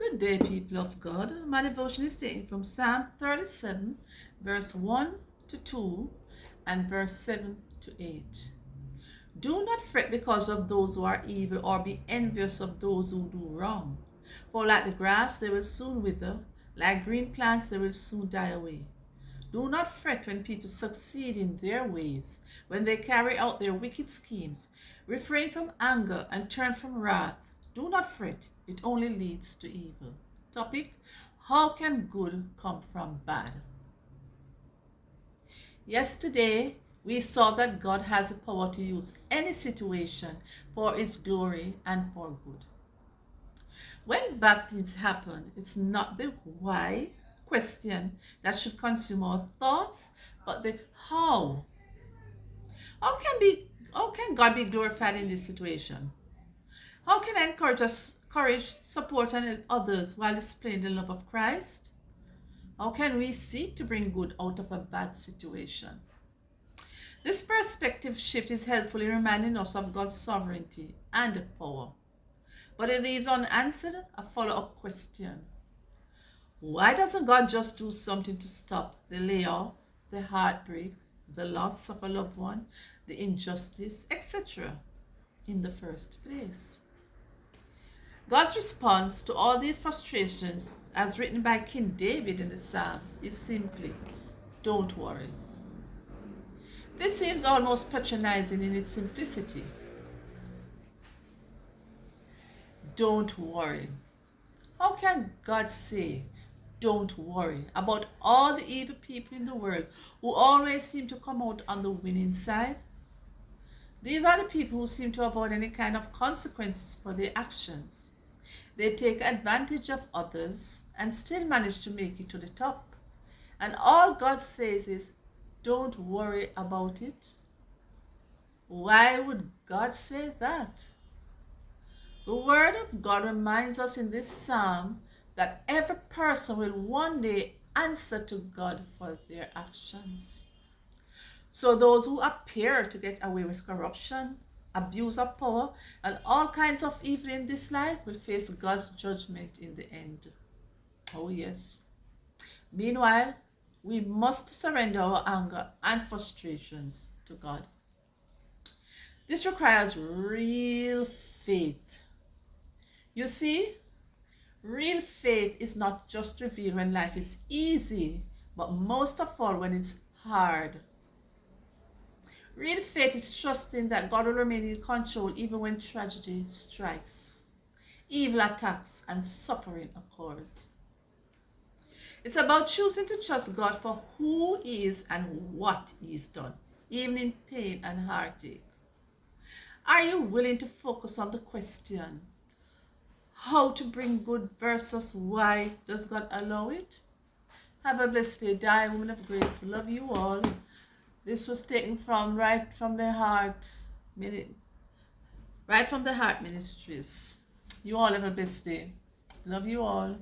Good day, people of God. My devotion is taken from Psalm 37, verse 1 to 2, and verse 7 to 8. Do not fret because of those who are evil, or be envious of those who do wrong. For like the grass, they will soon wither, like green plants, they will soon die away. Do not fret when people succeed in their ways, when they carry out their wicked schemes. Refrain from anger and turn from wrath. Do not fret, it only leads to evil. Topic: How can good come from bad? Yesterday, we saw that God has the power to use any situation for His glory and for good. When bad things happen, it's not the why question that should consume our thoughts, but the how. How can God be glorified in this situation? How can I encourage, support, and help others while displaying the love of Christ? How can we seek to bring good out of a bad situation? This perspective shift is helpful in reminding us of God's sovereignty and power. But it leaves unanswered a follow-up question. Why doesn't God just do something to stop the layoff, the heartbreak, the loss of a loved one, the injustice, etc. in the first place? God's response to all these frustrations, as written by King David in the Psalms, is simply, don't worry. This seems almost patronizing in its simplicity. Don't worry. How can God say, don't worry, about all the evil people in the world who always seem to come out on the winning side? These are the people who seem to avoid any kind of consequences for their actions. They take advantage of others and still manage to make it to the top. And all God says is, don't worry about it. Why would God say that? The Word of God reminds us in this psalm that every person will one day answer to God for their actions. So those who appear to get away with corruption, abuse of power, and all kinds of evil in this life will face God's judgment in the end. Oh yes. Meanwhile, we must surrender our anger and frustrations to God. This requires real faith. You see, real faith is not just revealed when life is easy, but most of all when it's hard. Real faith is trusting that God will remain in control even when tragedy strikes, evil attacks, and suffering occurs. It's about choosing to trust God for who He is and what He's done, even in pain and heartache. Are you willing to focus on the question, how to bring good versus why does God allow it? Have a blessed day. Die, woman of grace. Love you all. This was taken from right from the heart Ministries. You all have a blessed day. Love you all.